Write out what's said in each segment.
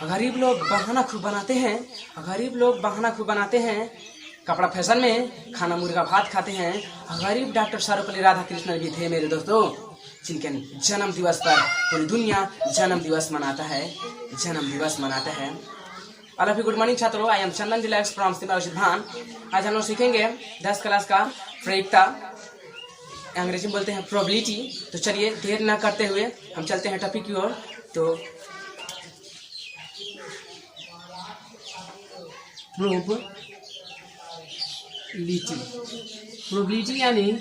गरीब लोग बहाना खूब बनाते हैं। गरीब लोग बहाना खूब बनाते हैं। कपड़ा फैशन में, खाना मुर्गा भात खाते हैं। गरीब डॉक्टर सर्वपल्ली राधाकृष्णन भी थे मेरे दोस्तों, जिनके जन्म दिवस पर पूरी दुनिया जन्म दिवस मनाता है। All of you good morning छात्रों, I am Chandan deluxe from भान। आज हम लोग सीखेंगे 10 क्लास का प्रायिकता, अंग्रेजी में बोलते हैं प्रोबेबिलिटी। तो चलिए देर न करते हुए हम चलते हैं टॉपिक की ओर। तो प्रोबेबिलिटी यानी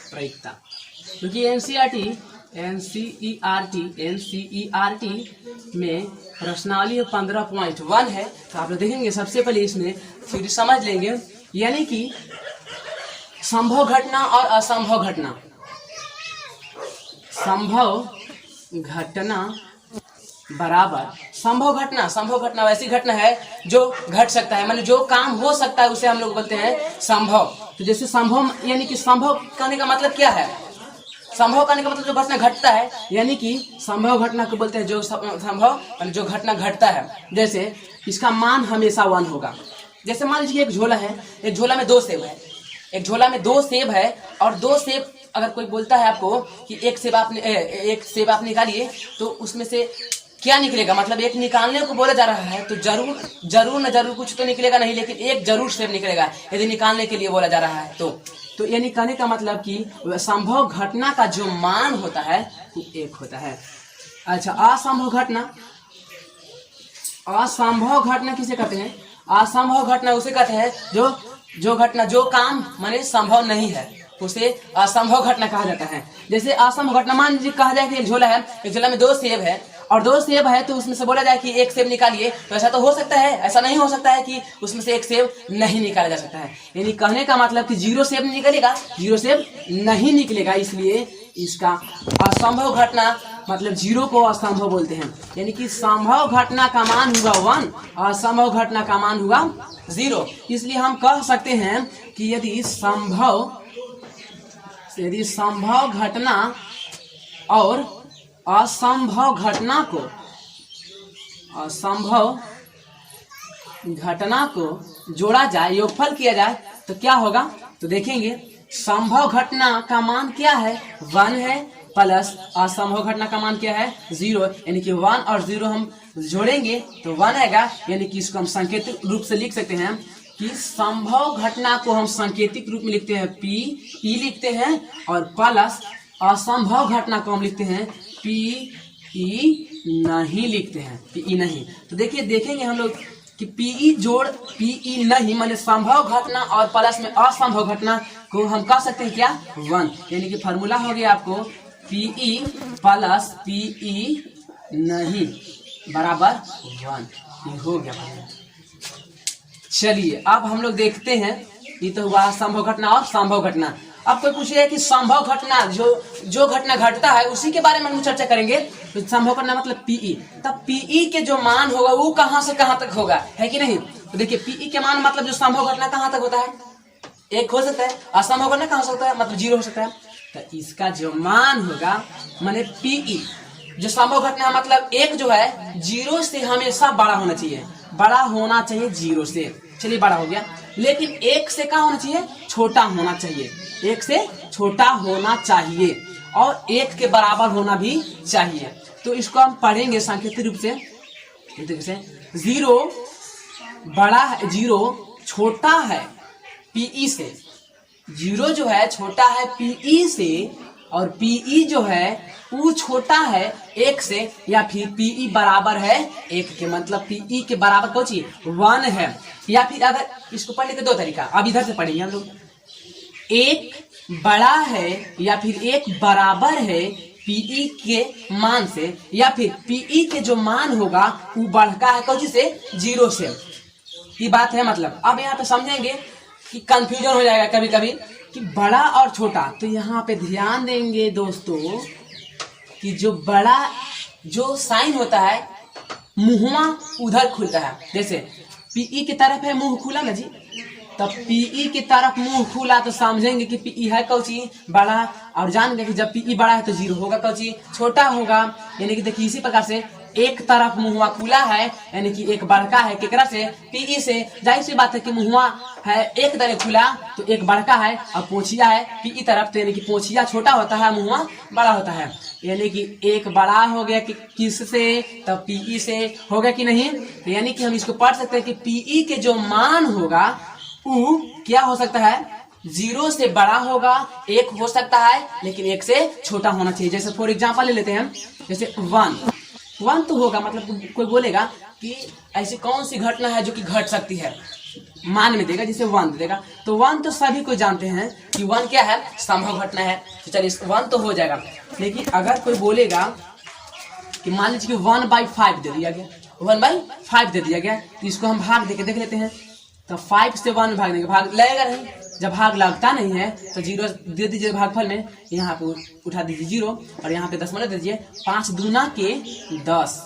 प्रायिकता। क्योंकि एनसीईआरटी में प्रश्नावली 15.1 है। तो आप लोग देखेंगे सबसे पहले इसमें थ्योरी समझ लेंगे, यानी कि संभव घटना और असंभव घटना। संभव घटना बराबर संभव घटना वैसी घटना है जो घट सकता है, माने जो काम हो सकता है उसे हम लोग बोलते हैं संभव। तो जैसे संभव यानी कि संभव कहने का मतलब क्या है? संभव कहने का मतलब जो घटना घटता है, यानी कि संभव घटना को बोलते हैं जो संभव जो घटना घटता है। जैसे इसका मान हमेशा 1 होगा। जैसे मान लीजिए एक झोला है, एक झोला में 2 सेब है, एक झोला में 2 सेब है और 2 सेब अगर कोई बोलता है आपको कि एक सेब आप निकालिए, तो उसमें से क्या निकलेगा? मतलब एक निकालने को बोला जा रहा है तो जरूर कुछ तो निकलेगा नहीं, लेकिन एक जरूर सेब निकलेगा यदि निकालने के लिए बोला जा रहा है। तो यानी कहने का मतलब कि संभव घटना का जो मान होता है वो 1 होता है। अच्छा, असंभव घटना किसे कहते हैं? असंभव घटना उसे कहते हैं जो काम माने संभव नहीं है, उसे असंभव घटना कहा जाता है। जैसे असंभव घटना, मान लीजिए कहा जाए कि एक झोला है, एक झोला में 2 सेब है और 2 सेब है, तो उसमें से बोला जाए कि एक सेब निकालिए, तो ऐसा तो हो सकता है? ऐसा नहीं हो सकता है कि उसमें से एक सेब नहीं निकाला जा सकता है। यानी कहने का मतलब कि 0 सेब निकलेगा, 0 सेब नहीं निकलेगा। इसलिए इसका असंभव घटना मतलब 0 को असंभव बोलते हैं। यानी कि संभव घटना का मान हुआ 1, असंभव घटना का मान हुआ 0। इसलिए हम कह सकते हैं कि यदि संभव घटना और असंभव घटना को जोड़ा जाए, योगफल किया जाए, तो क्या होगा? तो देखेंगे संभव घटना का मान क्या है? 1 है, प्लस असंभव घटना का मान क्या है? 0। यानी कि 1 और 0 हम जोड़ेंगे तो 1 आएगा। यानी कि इसको हम सांकेतिक रूप से लिख सकते हैं कि संभव घटना को हम सांकेतिक रूप में लिखते हैं PE लिखते हैं, और प्लस असंभव घटना को हम लिखते हैं PE नहीं लिखते हैं, PE नहीं। तो देखेंगे हम लोग कि PE नहीं माने संभव घटना और प्लस में असंभव घटना को हम कह सकते हैं क्या? 1। यानी कि फार्मूला हो गया आपको PE प्लस PE नहीं बराबर 1। ये हो गया। चलिए अब हम लोग देखते हैं, ये तो हुआ संभव घटना और संभव घटना। अब कोई पूछे कि संभव घटना जो घटना घटता है उसी के बारे में हम चर्चा करेंगे। तो संभव घटना मतलब PE, तब PE के जो मान होगा वो कहां से कहां तक होगा, है कि नहीं? तो देखिए PE के मान मतलब जो संभव घटना कहां तक होता है? 1 हो सकता है। असंभव घटना कहां हो सकता है? मतलब 0 हो सकता है। तो इसका जो मान होगा माने PE जो संभव घटना मतलब 1 जो है 0 से हमेशा बड़ा होना चाहिए, 0 से। चलिए बड़ा हो गया, लेकिन 1 से क्या होना चाहिए? छोटा होना चाहिए। 1 से छोटा होना चाहिए और 1 के बराबर होना भी चाहिए। तो इसको हम पढ़ेंगे सांकेतिक रूप से। 0 छोटा है PE से, 0 जो है छोटा है PE से, और PE जो है वो छोटा है 1 से, या फिर PE बराबर है 1 के, मतलब PE के बराबर कौन सी 1 है। या फिर अगर इसको पढ़ने के 2 तरीका, अब इधर से पढ़ेंगे हम लोग। 1 बड़ा है या फिर 1 बराबर है PE के मान से, या फिर PE के जो मान होगा वो बढ़ता है कौन से 0 से। ये बात है। मतलब अब यहाँ पे समझेंगे कि कंफ्यूजन हो जाएगा कभी कभी कि बड़ा और छोटा। तो यहाँ पे ध्यान देंगे दोस्तों कि जो बड़ा जो साइन होता है मुंहवा उधर खुलता है। जैसे PE की तरफ है मुंह खुला ना जी, तब पीई की तरफ मुंह खुला तो समझेंगे कि पीई है कौची बड़ा, और जान गए कि जब पीई बड़ा है तो जीरो होगा कौची छोटा होगा। यानी कि देखिए इसी प्रकार से एक तरफ मुंहवा खुला है यानी कि एक बड़का है केकरा से पीई से, जाहिर सी बात है कि मुंहवा है एक तरह खुला तो एक बड़का है, और पोछिया है पीई तरफ तो यानी कि पोछिया छोटा होता है मुंहवा बड़ा होता है। यानी कि एक बड़ा हो गया कि किससे, तब पीई से हो गया कि नहीं। तो यानी कि हम इसको पढ़ सकते हैं कि पीई के जो मान होगा वो क्या हो सकता है, जीरो से बड़ा होगा, एक हो सकता है लेकिन एक से छोटा होना चाहिए। जैसे फॉर एग्जांपल ले लेते हैं, जैसे वन तो होगा, मतलब कोई बोलेगा कि ऐसी कौन सी घटना है जो कि घट सकती है, मान में देगा जैसे वन देगा, तो वन तो सभी को जानते हैं कि वन क्या है, संभव घटना है, तो चलिए वन तो हो जाएगा। लेकिन अगर कोई बोलेगा कि मान लीजिए कि 1/5 दे दिया गया, 1/5 दे दिया गया, तो इसको हम भाग देके देख लेते हैं। तो 5 से 1 में भाग देंगे, भाग लगेगा नहीं, जब भाग लगता नहीं है तो जीरो दे दीजिए भागफल में, यहाँ पे उठा दीजिए जीरो और यहाँ पे दशमलव दे दीजिए, 5 दूना के 10,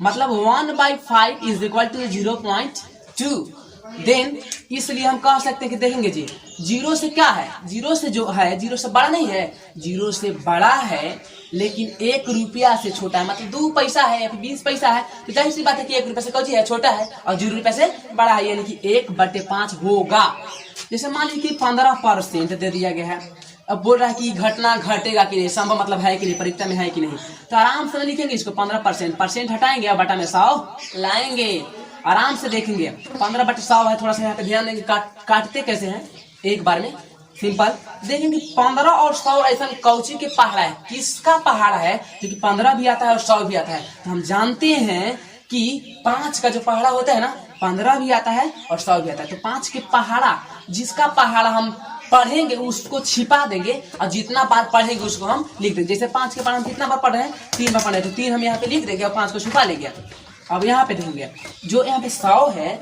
मतलब 1/5 इज इक्वल टू 0.2। देन इसलिए हम कह सकते हैं कि देखेंगे जी जीरो से क्या है, जीरो से जो है जीरो से बड़ा नहीं है, जीरो से बड़ा है लेकिन 1 रुपया से छोटा है, मतलब 2 पैसा है या फिर 20 पैसा है, तो जाहिर सी बात है कि 1 रुपया से कौन है छोटा है और 0 रुपया से बड़ा है, यानी कि 1/5 होगा। जैसे मान लीजिए कि 15% दे दिया गया है, अब बोल रहा है कि घटना घटेगा कि नहीं, संभव मतलब है कि नहीं, परीक्षा में है कि नहीं, तो आराम से लिखेंगे इसको 15%, परसेंट हटाएंगे और बटा में 100 लाएंगे, आराम से देखेंगे 15/100 है। थोड़ा सा यहाँ पे ध्यान देंगे काटते कैसे हैं एक बार में, सिंपल देखेंगे 15 और 100 ऐसा कौची के पहाड़ा है, किसका पहाड़ा है, क्योंकि 15 भी आता है और 100 भी आता है, तो हम जानते हैं कि 5 का जो पहाड़ा होता है ना, 15 भी आता है और 100 भी आता है, तो 5 के पहाड़ा, जिसका पहाड़ा हम पढ़ेंगे उसको छिपा देंगे और जितना बार पढ़ेंगे उसको हम लिख देंगे। जैसे 5 के पहाड़ा हम कितना बार पढ़ रहे हैं, 3 बार पढ़ रहे हैं, तो 3 हम यहाँ पे लिख देंगे और 5 को छुपा लेंगे। अब यहाँ पे देखेंगे जो यहाँ पे 100 है,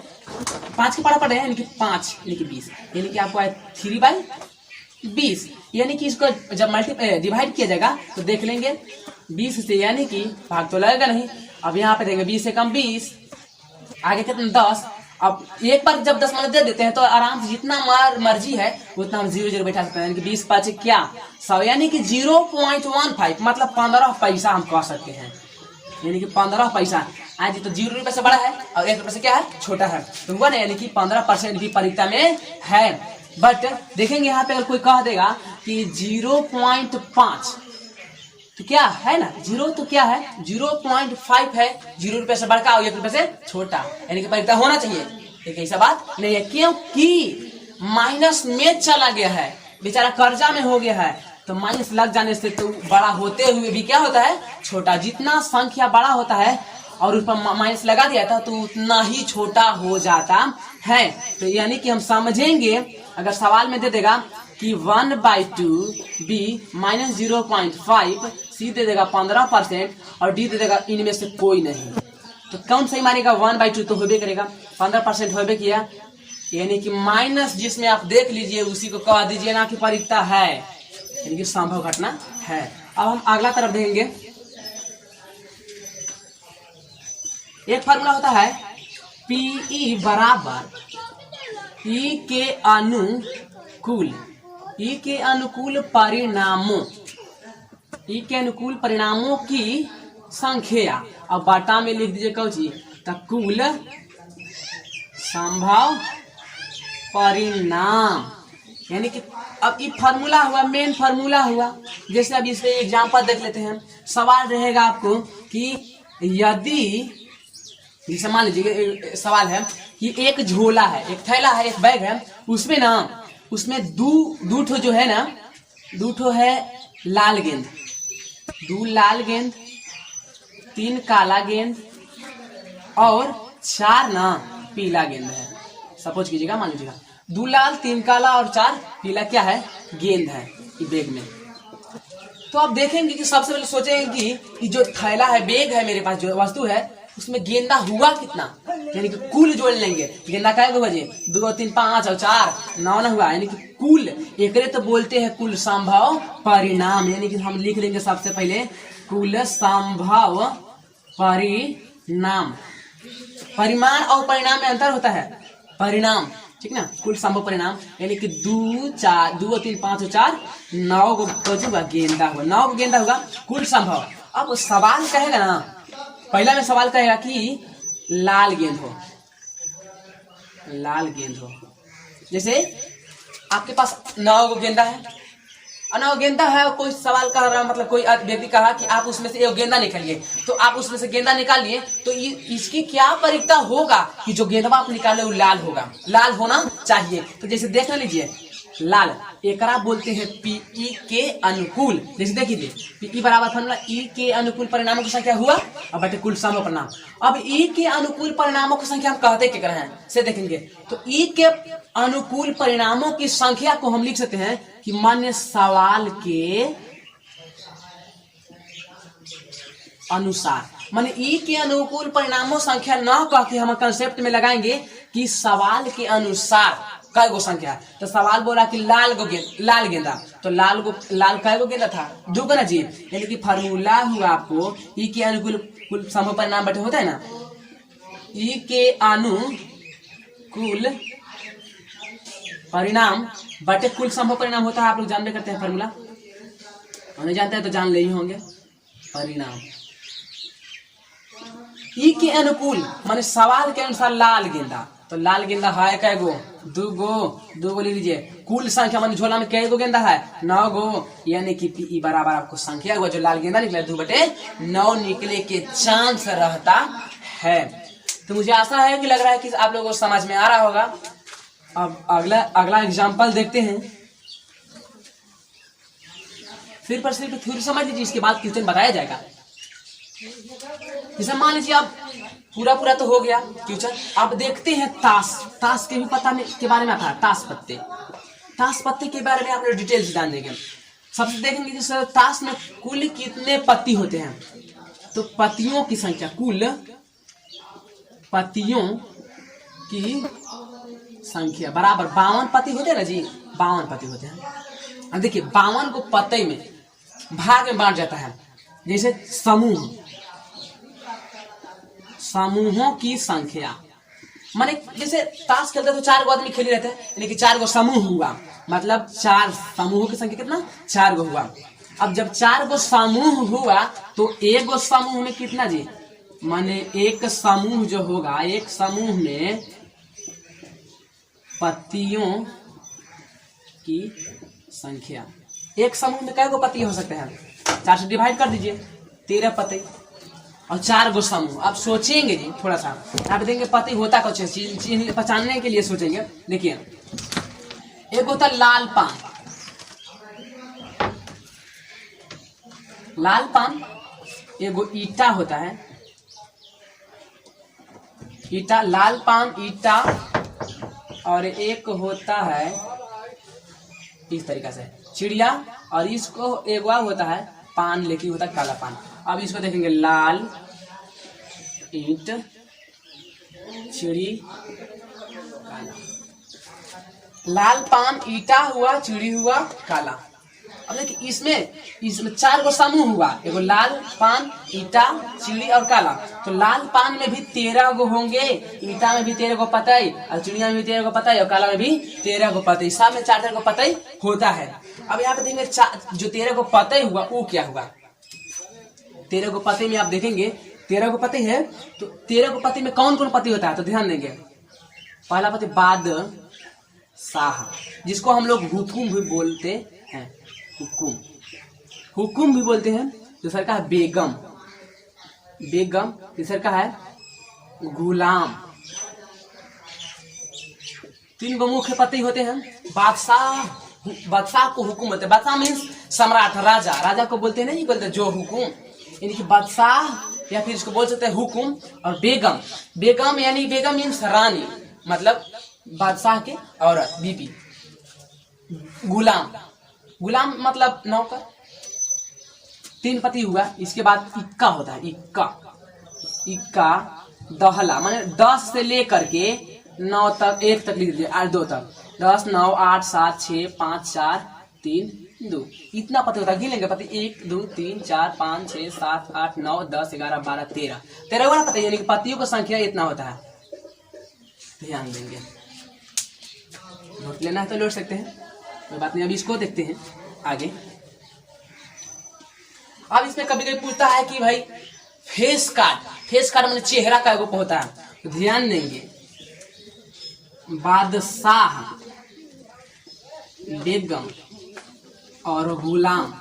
5 के पहाड़ा पढ़ रहे हैं यानी कि 5 यानी कि 20, यानी कि आपको आए 3/20, यानी कि इसको जब डिवाइड किया जाएगा तो देख लेंगे 20 से, यानी कि भाग तो लगेगा नहीं। अब यहाँ पे देखेंगे 20 से कम 20, आगे कितना 10। अब एक बार जब 10 दे देते हैं तो आराम से जितना मर्जी है उतना हम 0 0 बैठा सकते हैं, यानी कि 20 5 क्या 100, यानी कि 0.15 मतलब 15 पैसा हम कह सकते हैं, यानी कि 15 पैसा। आज तो 0 रुपये से बड़ा है और 1 रुपये से क्या है छोटा है, तो हुआ ना, यानी कि 15% भी परीक्षा में है। बट देखेंगे यहाँ पे अगर कोई कह देगा कि 0.5 तो क्या है ना, 0 तो क्या है 0.5 है, 0 रुपये से बड़का और 1 रुपये से छोटा, यानी कि परीक्षा होना चाहिए, एक ऐसा बात नहीं है, क्योंकि माइनस में चला गया है, बेचारा कर्जा में हो गया है, तो माइनस लग जाने से तो बड़ा होते हुए भी क्या होता है छोटा, जितना संख्या बड़ा होता है और उस पर माइनस लगा दिया था तो उतना ही छोटा हो जाता है। तो यानी कि हम समझेंगे अगर सवाल में दे देगा कि 1/2 बी माइनस 0.5, सी दे देगा 15% और डी दे देगा इनमें से कोई नहीं, तो कौन सही मानेगा, 1/2 तो होबे करेगा, 15% होबे किया, यानी कि माइनस जिसमें आप देख लीजिए उसी को कह दीजिए ना कि परीक्षा है, यानी कि संभव घटना है। अब हम अगला तरफ देखेंगे, एक फार्मूला होता है पीई बराबर ई के अनुकूल परिणामों, ई के अनुकूल परिणामों की संख्या, अब बाटा में लिख दीजिए कौची, तो कुल संभव परिणाम, यानी कि अब ये फार्मूला हुआ, मेन फार्मूला हुआ। जैसे अब इससे एग्जांपल देख लेते हैं, सवाल रहेगा आपको कि यदि, जैसे मान लीजिए सवाल है कि एक झोला है, एक थैला है, एक बैग है, उसमें ना उसमें दो ठो जो है ना, 2 ठो है लाल गेंद, 2 लाल गेंद, 3 काला गेंद और 4 ना पीला गेंद है। सपोज कीजिएगा, मान लीजिएगा 2 लाल 3 काला और 4 पीला क्या है गेंद है इस बैग में। तो आप देखेंगे कि सबसे पहले सोचेंगे कि जो थैला है, बैग है, मेरे पास जो वस्तु है उसमें गेंदा हुआ कितना, यानी कि कुल जोड़ लेंगे, गेंदा का हुआ जी 2 3 5 और 4 9 ना हुआ, यानी कि कुल एकरे तो बोलते हैं कुल संभव परिणाम, यानी कि हम लिख लेंगे सबसे पहले कुल संभव परिणाम। परिमाण और परिणाम में अंतर होता है, परिणाम ठीक ना। कुल संभव परिणाम यानी कि 2 और 3 5 और 4 9 को होगा गेंदा होगा, 9 गेंदा होगा कुल संभव। अब सवाल कहेगा ना, पहला में सवाल कहेगा कि लाल गेंद हो, लाल गेंद हो। जैसे आपके पास 9 गेंदा है, 9 गेंदा है, कोई सवाल कर रहा, मतलब कोई व्यक्ति कहा कि आप उसमें से एक गेंदा निकालिए, तो आप उसमें से गेंदा निकाल लिए, तो इसकी क्या परिकता होगा कि जो गेंदा आप निकाले वो लाल होगा, लाल होना चाहिए। तो जैसे देख लीजिए, लाल एकरा बोलते हैं पीई के अनुकूल। जैसे देखिए पीई बराबर फॉर्मूला ई के अनुकूल परिणामों की संख्या हुआ और बटे कुल संभव परिणाम। अब ई के अनुकूल परिणामों की संख्या हम कहते क्या हैं से देखेंगे, तो ई के अनुकूल परिणामों की संख्या को हम लिख सकते हैं कि मान्य सवाल के अनुसार, माने ई के अनुकूल परिणामों संख्या न कह के हम कंसेप्ट में लगाएंगे कि सवाल के अनुसार कै गो संख्या। तो सवाल बोला कि लाल गेंदा, तो लाल कै गो गेंदा था, 2 गो ना जी, यानी कि फार्मूला हुआ आपको ई के अनुकूल कुल संभव परिणाम बटे होता है ना, ई के अनुकूल परिणाम बटे कुल संभव परिणाम होता है। आप लोग जानते करते हैं फार्मूला, नहीं जानते हैं तो जान ले ही होंगे। परिणाम ई के अनुकूल माने सवाल के अनुसार लाल गेंदा, तो लाल गेंदा है कै गो, 2 गो ले लीजिए। कुल संख्या माने झोला में कै गो गेंदा है, 9 गो, यानी कि पी बराबर आपको संख्या हुआ जो लाल गेंदा निकला 2/9 निकले के चांस रहता है। तो मुझे आशा है कि लग रहा है कि आप लोगों को समझ में आ रहा होगा। अब अगला एग्जाम्पल देखते हैं, सिर्फ थ्योरी समझ लीजिए, इसके बाद क्वेश्चन बताया जाएगा। जैसे मान लीजिए अब पूरा तो हो गया क्वेश्चन। अब देखते हैं ताश के भी पता में के बारे में आता है, ताश पत्ते के बारे में आप लोग डिटेल्स जान देंगे। सबसे देखेंगे कि सर ताश में कुल कितने पत्ती होते हैं, तो पत्तियों की संख्या, कुल पत्तियों की संख्या बराबर 52 पत्ती होते हैं ना जी, 52 पत्ती होते हैं। अब देखिए 52 को पत्ते में भाग में बांट जाता है। जैसे समूहों की संख्या, माने जैसे ताश खेलते तो 4 गो आदमी खेली रहते हैं, यानी कि 4 गो समूह हुआ, मतलब 4 समूहों की संख्या कितना, 4 गो हुआ। अब जब 4 गो समूह हुआ तो एक गो समूह में कितना जी, माने एक समूह जो होगा, एक समूह में पत्तियों की संख्या, एक समूह में कै गो पत्ती हो सकते हैं, 4 से डिवाइड कर दीजिए, 13 पत्ती और 4 गो समूह। अब सोचेंगे जी थोड़ा सा, आप देंगे पत्ती होता कुछ चीज पहचानने के लिए सोचेंगे। देखिए एक होता लाल पान, एगो ईटा होता है, ईटा, लाल पान, ईटा, और एक होता है इस तरीका से चिड़िया, और इसको एक होता है पान, लेकिन होता है काला पान। अब इसको देखेंगे लाल, ईंट, चिड़ी, काला। लाल पान, ईटा हुआ, चिड़ी हुआ, काला। अब देखिए इसमें 4 गो समूह हुआ, एगो लाल पान, ईटा, चिड़ी और काला। तो लाल पान में भी 13 गो होंगे, ईटा में भी 13 गो पतई, और चिड़िया में भी 13 गो पतई, और काला में भी 13 गो पतई, सब में 4 गो पतई होता है। अब यहाँ पे देखेंगे जो 13 गो पतई हुआ वो क्या हुआ, 13 गो पत्ती में आप देखेंगे 13 गो पत्ती है, तो 13 गो पत्ती में कौन कौन पत्ती होता है, तो ध्यान देंगे। पहला पत्ती बादशाह, जिसको हम लोग हुकुम भी बोलते हैं, हुकुम भी बोलते हैं। दूसरा का है बेगम, तीसरा का है गुलाम। 3 गो मुख्य पत्ती होते हैं। बादशाह को हुकुम बोलते हैं, बादशाह मीन्स सम्राट, राजा को बोलते हैं, नहीं बोलते जो हुकुम, यानी कि बादशाह या फिर इसको बोल सकते हैं हुकुम। और बेगम यानी बेगम मीन्स रानी, मतलब बादशाह के औरत, बीबी। गुलाम मतलब नौकर। 3 पति हुआ। इसके बाद इक्का होता है, इक्का दहला, माने 10 से लेकर के 9 तक, 1 तक लिख लीजिए, 2 तक, 10, 9, 8, 7, 6, 5, 4, 3, 2, इतना पति होता है। गिन लेंगे पति, 1, 2, 3, 4, 5, 6, 7, 8, 9, 10, 11, 12, 13 वाला पति, यानी कि पतियों की संख्या इतना होता है, ध्यान देंगे। नोट लेना है तो लौट सकते हैं, कोई बात नहीं। अभी इसको देखते हैं आगे। अब इसमें कभी कभी पूछता है कि भाई फेस कार्ड मैंने चेहरा का एगो होता है, तो ध्यान देंगे बादशाह, बेगम और गुलाम,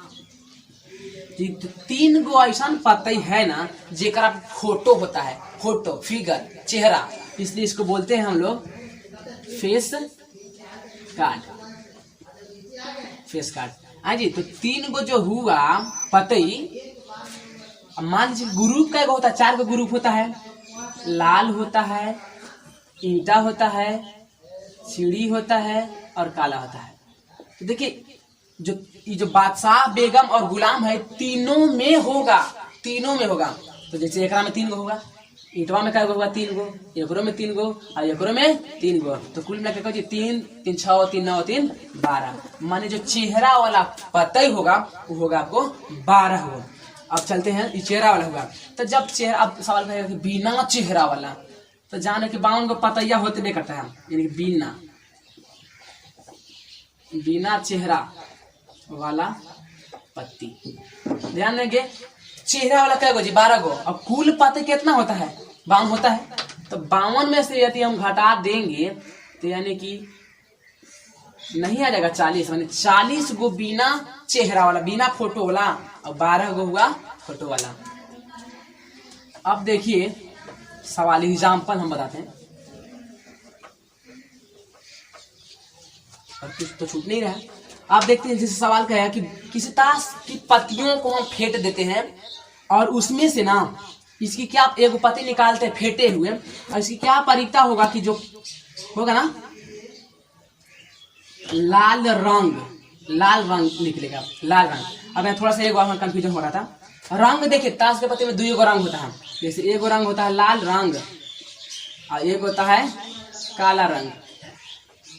तीन गो ऐसा पतई है ना जेकरा फोटो होता है, फोटो फिगर चेहरा, इसलिए इसको बोलते हैं हम लोग फेस कार्ड। फेस कार्ड हाँ जी। तो तीन गो जो हुआ पतई, मान लीजिए ग्रुप का होता है, 4 गो ग्रुप होता है, लाल होता है, ईंटा होता है, सीढ़ी होता है और काला होता है। तो देखिए जो बादशाह बेगम और गुलाम है तीनों में होगा, तो जैसे एकरा में 3 गो होगा, ईंटवा में क्या होगा 3 गो, एकरो में 3 गो और एकरो में 3 गो, तो कुल मिला के 3 3 6 3 9 3 12, माने जो चेहरा वाला पतई होगा वो होगा आपको 12 गो। अब चलते हैं ये चेहरा वाला होगा। तो जब चेहरा, अब सवाल करेगा कि बिना चेहरा वाला, तो जाने कि 52 गो पतैया होते नहीं करता है, यानी बिना चेहरा वाला पत्ती। ध्यान देंगे चेहरा वाला क्या गो जी 12 गो, अब कुल पत्ते कितना होता है 52 होता है, तो 52 में से यदि हम घटा देंगे तो यानी कि नहीं आ जाएगा 40, माने 40 गो बिना चेहरा वाला, बिना फोटो वाला, और 12 गो हुआ फोटो वाला। अब देखिए सवाल एग्जाम्पल हम बताते हैं, और कुछ तो छूट नहीं रहा। आप देखते हैं जैसे सवाल का है कि किसी ताश की पत्तियों को हम फेंट देते हैं और उसमें से ना इसकी क्या एक पत्ती निकालते हैं फेंटे हुए, और इसकी क्या परिकता होगा कि जो होगा ना लाल रंग निकलेगा, लाल रंग। अब मैं थोड़ा सा एक बार कंफ्यूजन हो रहा था, रंग देखिए ताश के पत्ते में 2 रंग होता है, जैसे एक रंग होता है लाल रंग और एक होता है काला रंग।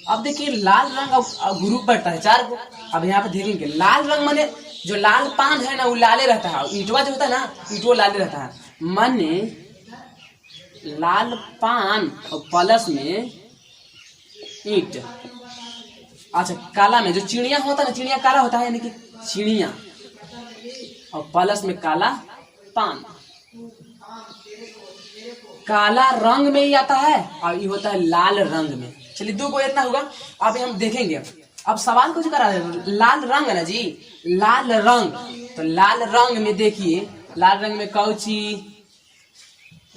अब देखिए लाल रंग अब ग्रुप बढ़ता है 4 को। अब यहाँ पे देखेंगे लाल रंग माने जो लाल पान है ना वो लाले रहता है, ईंटवा जो होता है ना ईंटवा लाले रहता है, माने लाल पान और प्लस में ईंट। अच्छा काला में जो चिड़िया होता है ना, चिड़िया काला होता है यानी कि चिड़िया, और प्लस में काला पान। काला रंग में ही आता है और ये होता है लाल रंग में। चलिए 2 को इतना होगा। अब हम देखेंगे, अब सवाल कुछ करा है लाल रंग है ना जी, लाल रंग, तो लाल रंग में देखिए लाल रंग में कौची,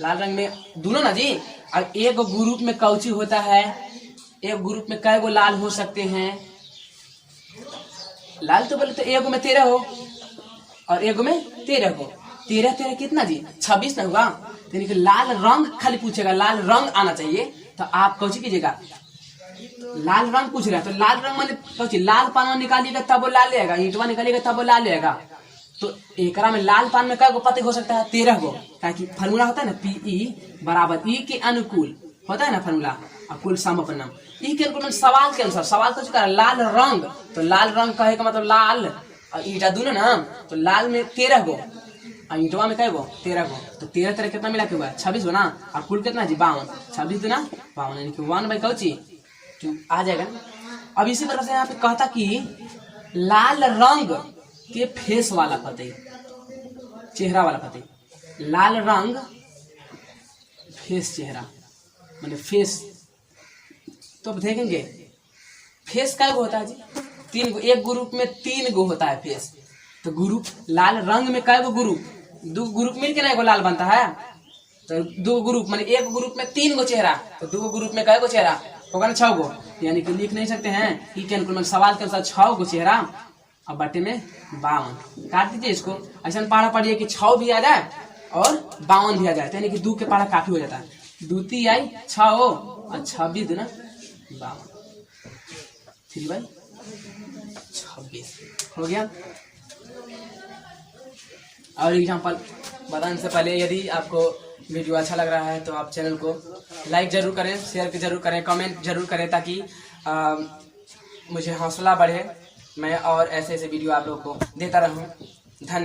लाल रंग में दोनों ना जी। अब एक ग्रुप में कौची होता है, एक ग्रुप में कई गो लाल हो सकते हैं, लाल तो बोले तो एक में 13 हो और एक में 13 हो, 13 कितना जी 26 ना होगा। यानी कि लाल रंग खाली पूछेगा, लाल रंग आना चाहिए, तो आप कौची कीजिएगा लाल रंग पूछ रहा है, तो लाल रंग मैंने कौची लाल पान निकालिएगा तब वो लाल लेगा, ईंटवा निकालिएगा तब वो लाल लेगा। तो एकरा में लाल पान में क्या गो पत्ते हो सकता है 13 गो, ताकि फार्मूला होता है ना PE बराबर E के अनुकूल होता है ना फार्मूला, और कुल समापन्नम ई के अनुकूल। सवाल के अनुसार सवाल कुछ कर लाल रंग, तो लाल रंग कहे का मतलब लाल और ईंटा दोनों ना, तो लाल में 13 गो और ईंटवा में क्या गो 13 गो, तो 13 कितना मिला के हुआ 26 गो ना, और कुल कितना जी 52, 26 ना 52 यानी कि 1/कौची आ जाएगा। अब इसी तरह से यहाँ पे कहता कि लाल रंग के फेस वाला पतई, चेहरा वाला पतई, लाल रंग फेस चेहरा माने फेस। तो अब देखेंगे फेस क्या होता है जी 3 गो, एक ग्रुप में 3 गो होता है फेस, तो ग्रुप लाल रंग में क्या गो ग्रुप, 2 ग्रुप मिलकर ना एगो लाल बनता है, तो 2 ग्रुप माने एक ग्रुप में 3 गो चेहरा, तो 2 ग्रुप में क्या गो चेहरा होगा ना 6 गो, यानी कि लिख नहीं सकते हैं ई के अनुकूल सवाल के अनुसार 6 गो चेहरा और बटे में 52 काट दीजिए इसको। ऐसा पढ़ा पढ़िए कि 6 भी आ जाए और 52 भी आ जाए, यानी कि 2 के पढ़ा काफी हो जाता है, 2 × 3 आई 6 और 26 दूना 52, 3/26 हो गया। और एग्जाम्पल बताने से पहले यदि आपको वीडियो अच्छा लग रहा है तो आप चैनल को लाइक जरूर करें, शेयर जरूर करें, कमेंट जरूर करें, ताकि मुझे हौसला बढ़े, मैं और ऐसे वीडियो आप लोगों को देता रहूं। धन्यवाद।